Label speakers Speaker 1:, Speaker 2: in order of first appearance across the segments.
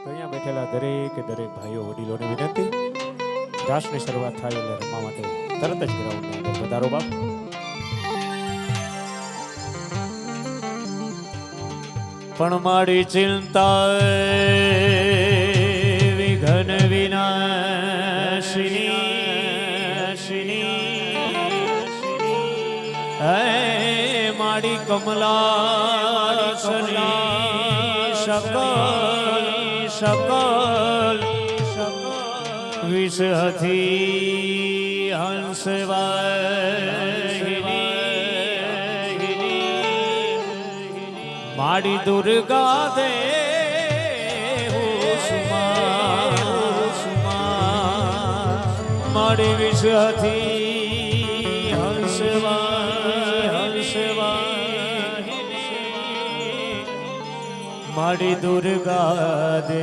Speaker 1: તો અહીંયા બેઠેલા દરેક ભાઈઓ વડીલોને વિનંતી, રાસની શરૂઆત થાય એટલે રમવા માટે તરત જ ગ્રાઉન્ડની અંદર પધારો બાપ. પણ મારી ચિંતા વિઘન વિનાશિની હે મારી કમલા શકલ વિષ હતી હંસવાહિની મારી દુર્ગા દે મારી વિષ હતી હંસવાહિની મારી દુર્ગા દે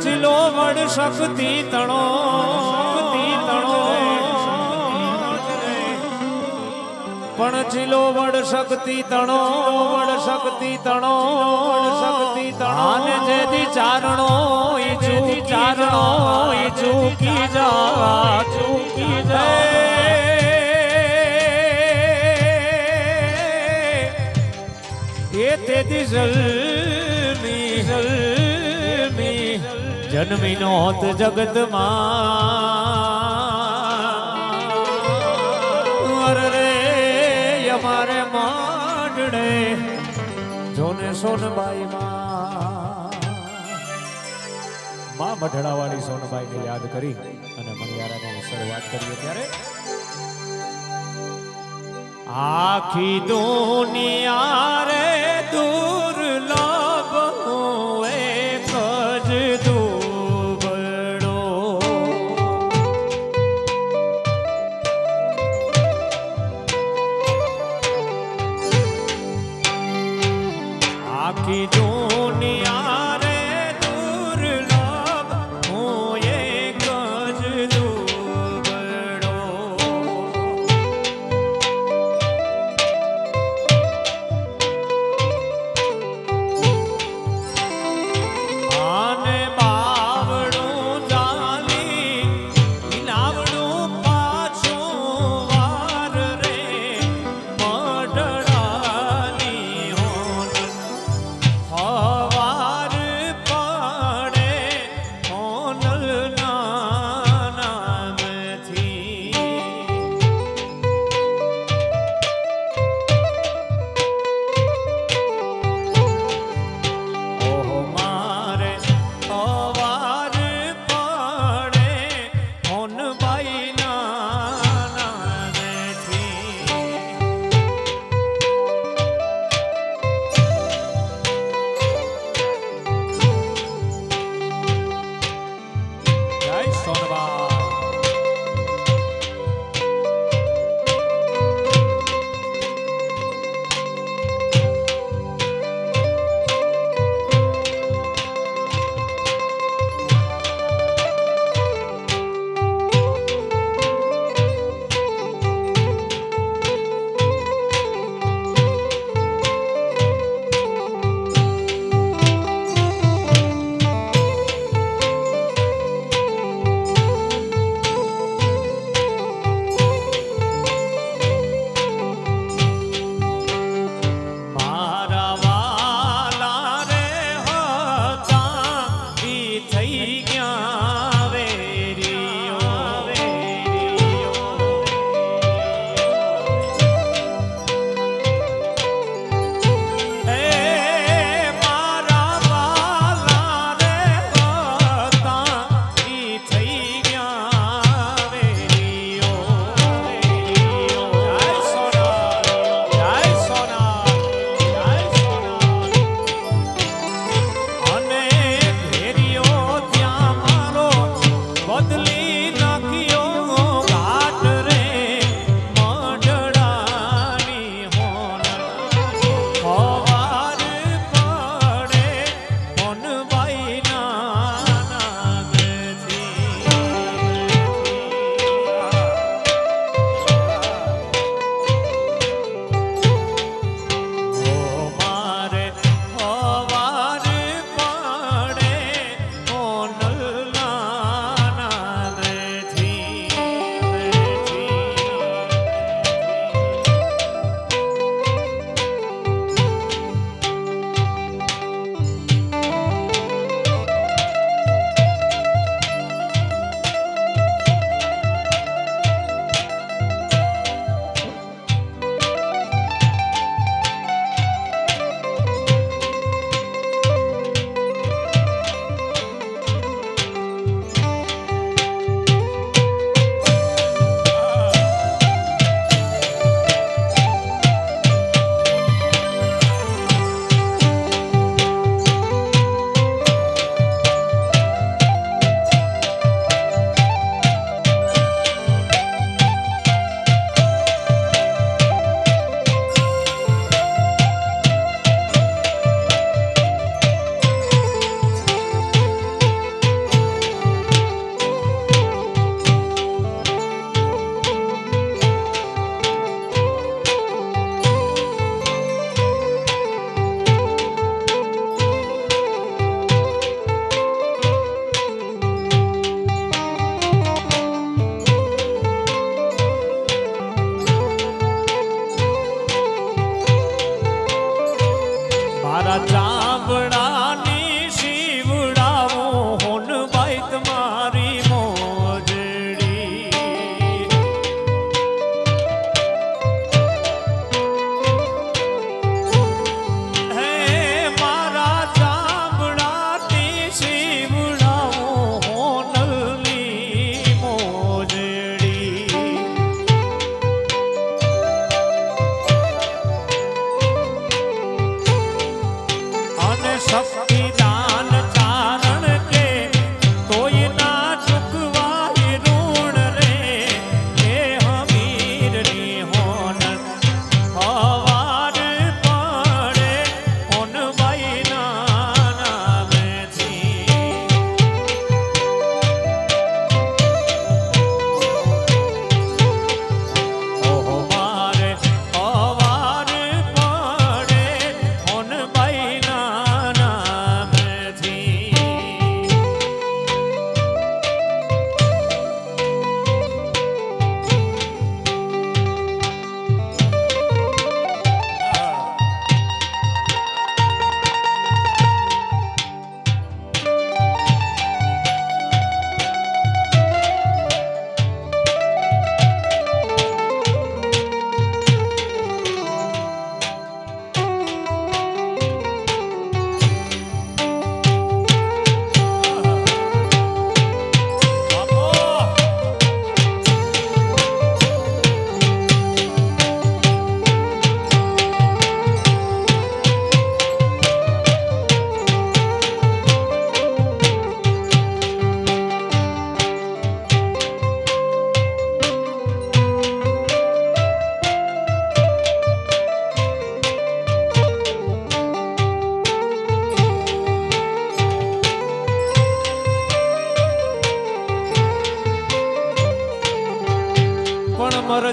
Speaker 1: જિલો વડ શક્તિ તણો પણ જિલો વડ શક્તિ તણો અને જેથી ચારણો ચૂકી જાય એ તેથી જન્મી નોત જગતમાં રે અમારે માંડણે જોને સોનબાઈ માં મઢડાવાળી સોનબાઈને યાદ કરી અને મણિયારાની શરૂઆત કરીએ ત્યારે આખી દુનિયા રે દુર્લભ એક જ આખી દુનિયા રે દુર્લભ હું એક જ દુબળો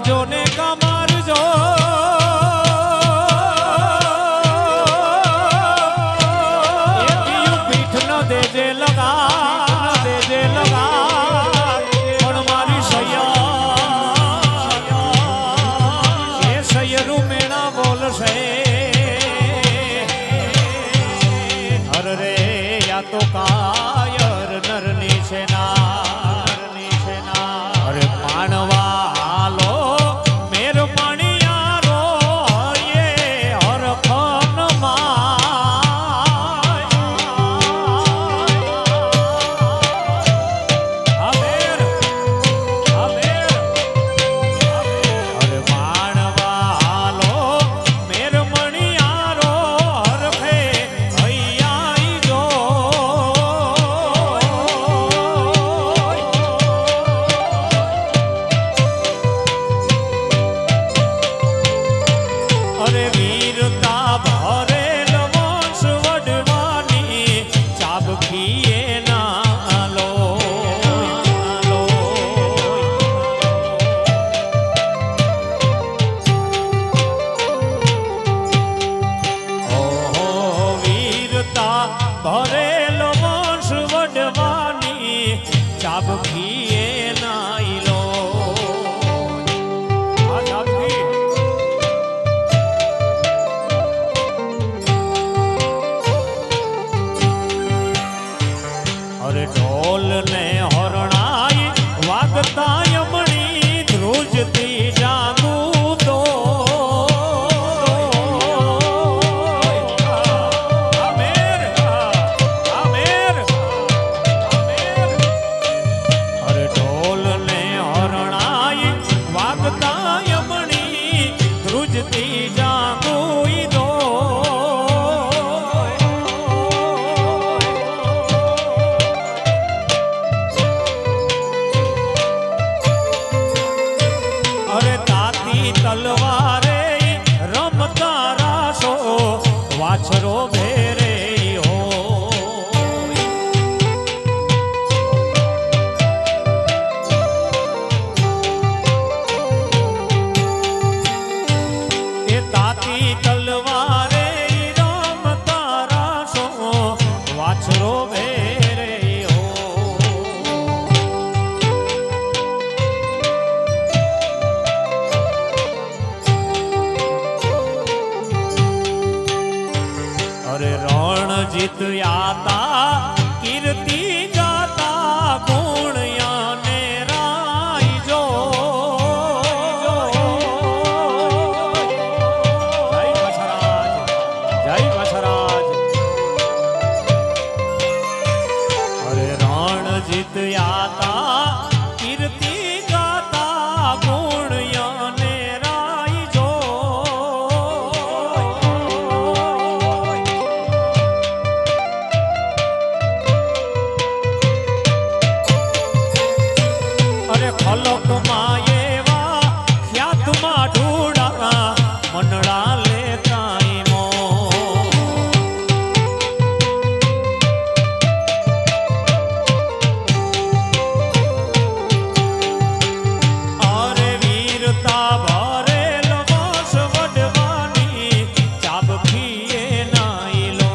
Speaker 1: કરજો ને કમારજો એ પીયું પીઠ ન દેજે લગા દેજે લગા પણ મારી સૈયા એ સૈયરું મેણા બોલશે હર રે યા તો કાયર નરની સેના અરે માનવા હાલો મેર મણિયારો એ હરખન અરે માનવા હાલો મેર મણિયારો હરખે હૈયાઈ જો અરે વીરતા ભરેલ વંશ વડવાની ચાબખીએ ના લો ઓહો વીરતા ભરેલ વંશ વડવાની ચાબખીએ ના લો આ ચાબખી અરે ઢોલ ને હરણાઈ વાગતા યમણી ધ્રુજતી જાગુ તો અરે ઢોલ ને હરણાઈ વાગતા યમણી ધ્રુજતી જાગુ દો અરે તાતી તલવારે રમતા રાસો વાછરો ભેરે હો એ તાતી તલવારે રમતા રાસો વાછરો ભેરે હો અરે રણ જીત્યાતા કીર્તિ ગાતા ગુણ્યાને રાઈજો જય વછરાજ અરે રણ જીત્યાતા કીર્તિ ગાતા ગુણ્યાને રાઈજો અરે ખલકમાં એવા ખ્યાતમાં ઢૂંઢા મનડા લેતાઈ મો અરે વીરતા ભરેલ વંશ વડવાની ચાબખીએ નાઈ લો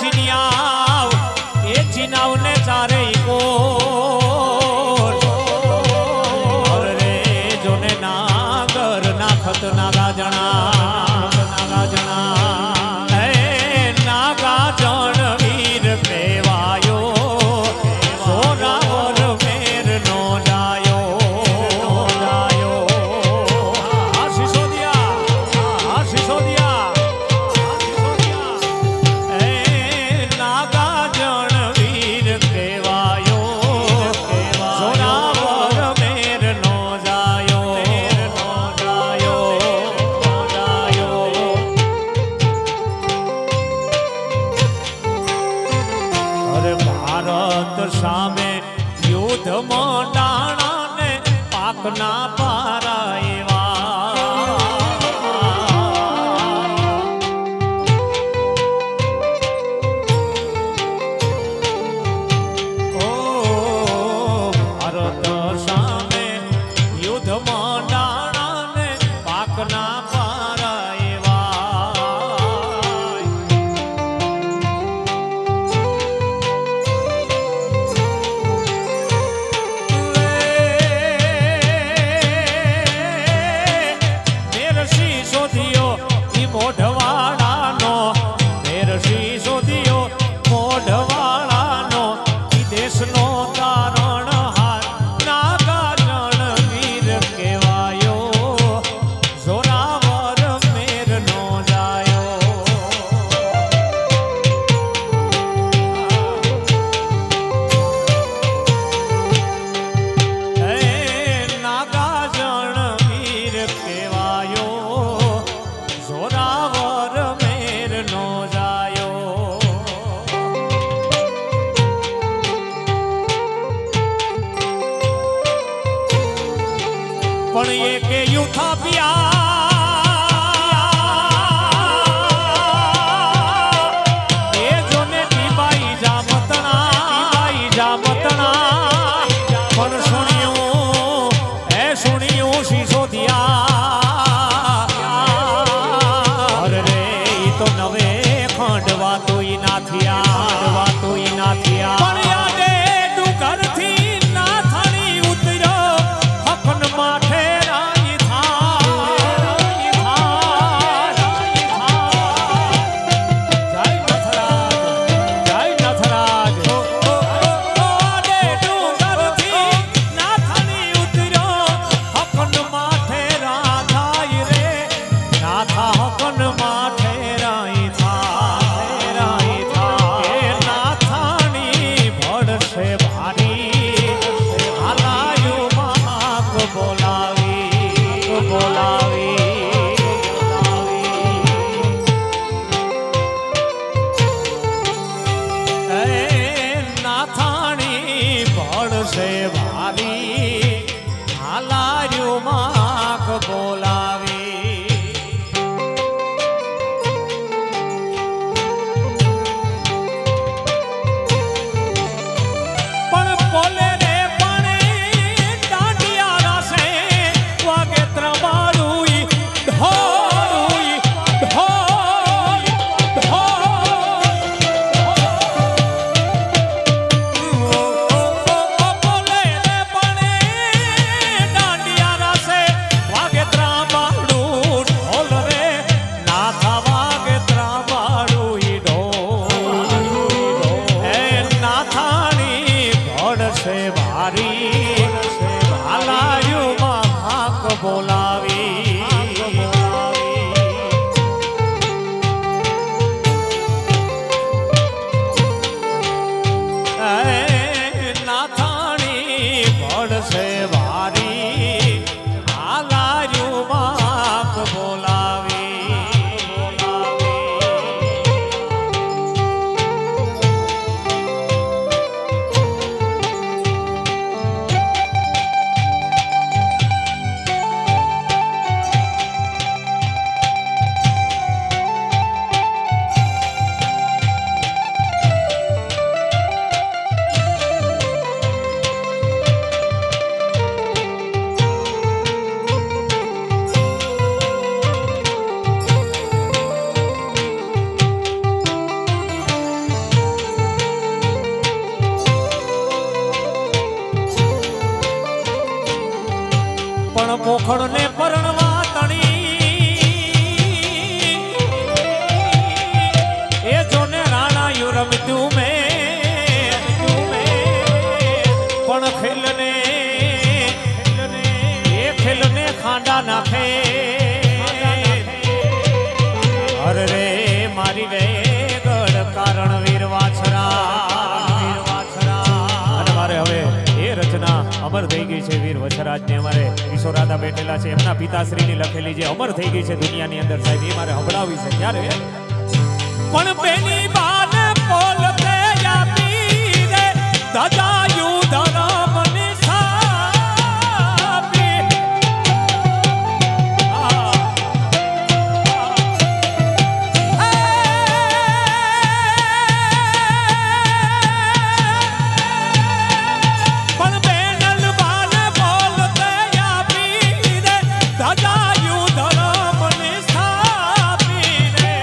Speaker 1: જીનિયાવ એ જીનાવને ચારે કોર અરે જોને નાગર નાખત નાગા જણા હે નાગા જણ વીર કહેવાયો સોરાવર મેર નો જાયો સામે યુદ્ધ મોડાણા ને પાકના પારા એવા ઓ ભારત સામે યુદ્ધ મોડાણા ને પાકના પારા એવા મોઢવાળાનો મેરશી શોધ્યો મોઢવાળાનો દેશનો તારણ હાર નાગા જણ વીર કહેવાયો જોરાવર મેર નો જાયો હે નાગા જણ વીર કહેવાયો જોરાવર મેર નો જાયો પણ એ કે યુથા પિયા એ જોને ટીબાઈ જામતણા પણ સુણ્યું શીશોદિયા તો નવે ખંડવા તોય ના થયા પણ યાદે ડુંગરથી ના થાળી ઉતર્યો હકન માથે રાઈ જય નથરાજ ડુંગરથી ના થાળી ઉતર્યો હકન માથે રાધાય રે નાથા હકન માથે ભળશે ભારી હાલાર્યું માખ બોલાવી પણ બોલે રે પણ દાંડિયા રાસે વાગે ત્રમાડું ભારી હાલાયું માખ બોલાવી નાથાણી ભળશે ભારી હાલાયું માખ બોલાવી પણ પોખડને પરણવા તણી એ જોને રાણા યુ રમતું મેં પણ ખેલને ખાંડા નાખે અરે રે મારી વેગડ કારણ વીર વાછરા અને મારે હવે એ રચના અમર થઈ ગઈ છે વીર વછરાજને અમારે કિશોરાદા બેઠેલા છે એમના પિતાશ્રીની લખેલી જે અમર થઈ ગઈ છે દુનિયાની અંદર સાહેબ એ મારે સંભળાવી છે ત્યારે પણ બેની બાને બોલતે આપી રે દજાયું ધરમની સાપી પણ બેનલ બાને બોલતે આપી રે દજાયું ધરમની સાપી રે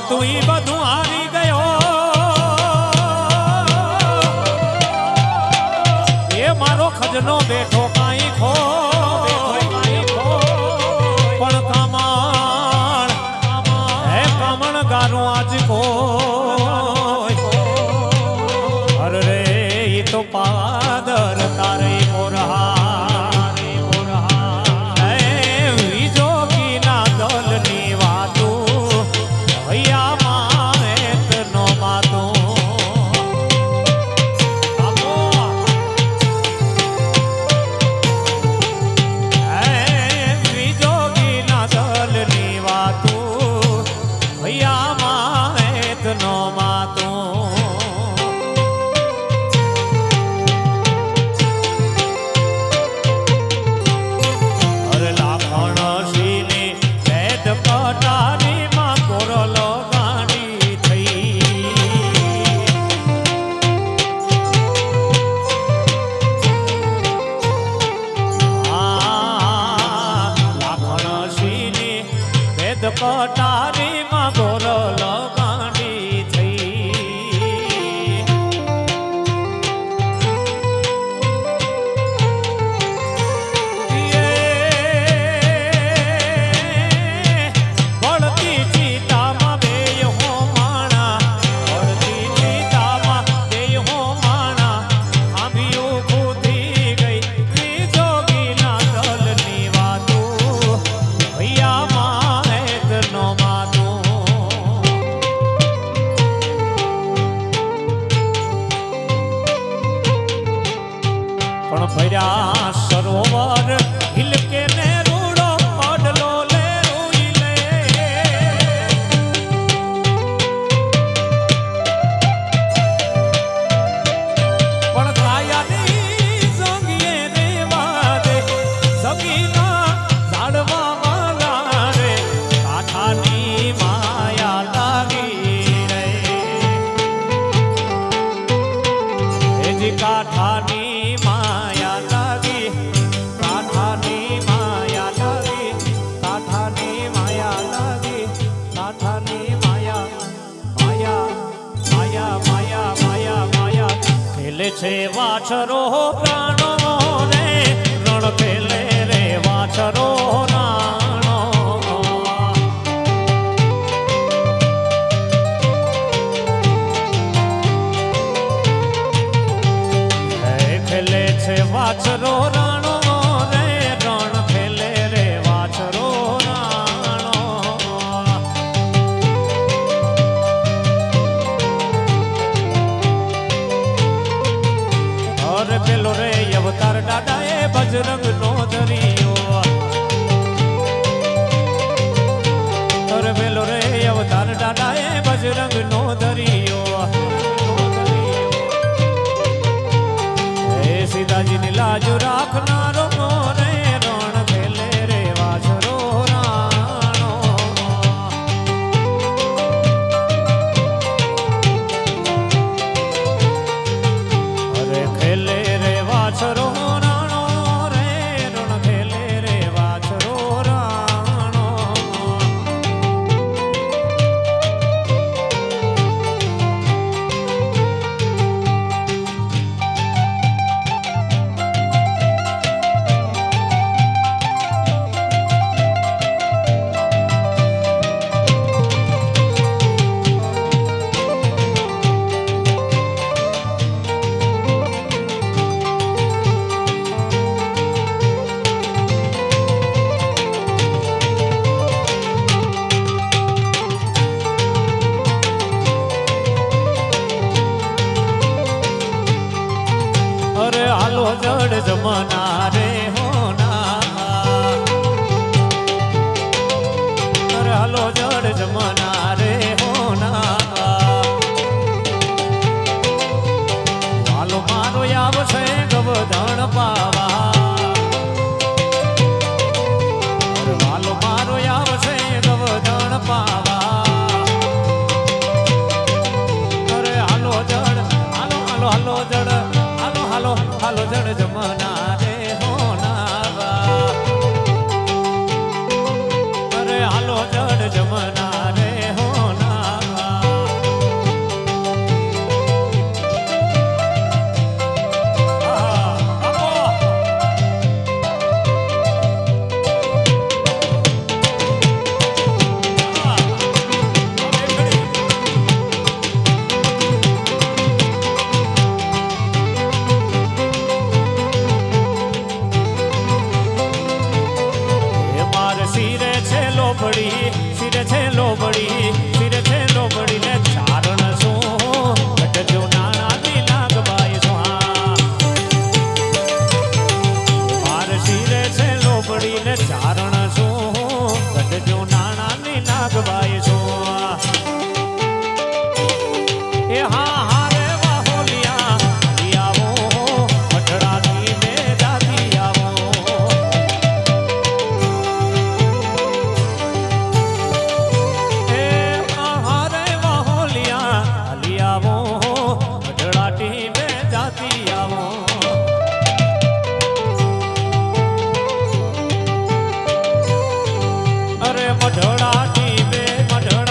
Speaker 1: તું ઈ બધું હારી ગયો એ મારો ખજનો બેઠો કાઈ ખો પણ કમણ હે કમણ ગારું આજ કો અરે રે ઈ તો પાદર તારે મોરહા કાઠાની માં ગોરલ ગાંડી થઈ બળતી ચિતામાં બે હો માણા બળતી ચિતામાં બે હો માણા આંબિયું કૂદી ગઈ જોગીના દલની વાતું ભૈયા માહેતનો માતું પણ ભર્યા સરોવર હિલકે ને રૂડો અડલો લે રૂઈ લે પણ કાયાની સંગીએ રેવા દે સંગીના ઝાડવા વાલા રે કાઠાની માયા લાગી રે એજી કાઠાની માયા લાગી કાઠાની માયા લાગી કાઠાની માયા લાગી કાઠાની માયા માયા માયા માયા માયા માયા ખેલે છે વાછરો પ્રાણો રે રણ ખેલે રે વાછરો રાણો ખેલે છે વાછરો રાણો રે રણ ખેલે રે વાછરો રાણો અરે પેલો રે અવતાર દાદા એ બજરંગ નો ધરિયો અરે પેલો રે અવતાર દાદા એ બજરંગ નો ધરિયો સીતાજીની લાજ રાખનારો રે રણ ખેલે રે વાછરો રાણો અરે ખેલે રે વાછરો રાણો રે રણ ખેલે રે વાછરો રાણો અરે હાલો જડ જમના રે હોના અરે હાલો જડ જમના રે હોના હાલો મારો આવશે ગવધણ પાવા અરે હાલો મારો આવશે ગવધણ પાવા અરે હાલો જડ હાલો હાલો હાલો જડ હાલો હાલો જડ જમના રે હોનાવા અરે હાલો જડ જમના રે હોનાવા સિરે છે લોબડી સિરે છે લોબડી ને ચારણ શું ઘટજો નાણાની નાગબાઈ સ્વા માર સિરે છે લોબડી ને ચારણ શું ઘટજો નાણાની નાગબાઈ સ્વા એ હા હા રે વાહોલિયા આવો મઠડાની બે જાતી આવો મઢડા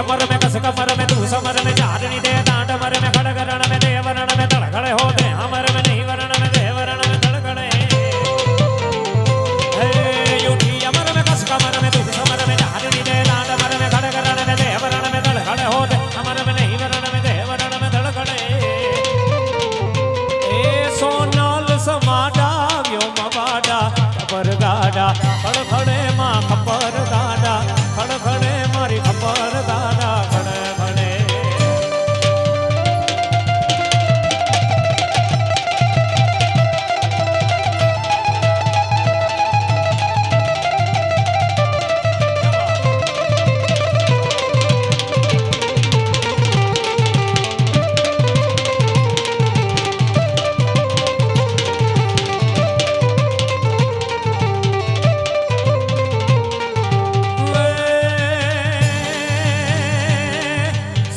Speaker 1: अमर में कस कमर में तू समर में चांदनी दे डांड मर में खड़गरण में देवरण में तड़खड़े होते अमर में नहीं वरण में देवरण में तड़खड़े उठी अमर में कस कमर में तू समर में चांदनी दे डांड मर में खड़गरण में देवरण में तड़खड़े होते अमर में नहीं वरण में देवरण में तड़खड़े सोनल समाडा व्योम वाडा खबर गाडा खड़खड़े मां खबर गाडा खड़खड़े मारी खबर गाडा खड़खड़े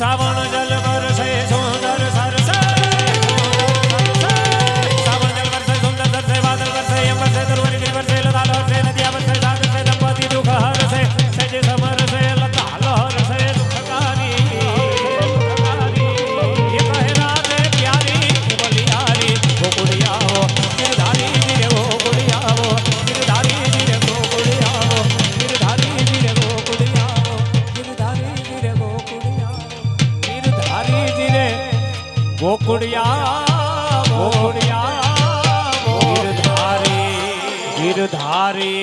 Speaker 1: सावन जल बरसे सुंदर सरसे सावन जल बरसे सुंदर सरसे बादल बरसे यम बरसे दुर्वरी गिर बरसे लता लहरसे नदिया बरसे सागर से दंपति दुख हरसे सहज समर से लता लहरसे दुखकारी ये कहे राधे प्यारी बलियारी गोकुड़िया हो गिरधारी वीर गोकुड़िया हो गिरधारी वीर गोकुड़िया हो गिरधारी वीर गोकुड़िया हो गिरधारी वीर गोकुड़िया गिरधारी वीरे गोकुड़िया गोकुड़िया गिरधारी गिरधारी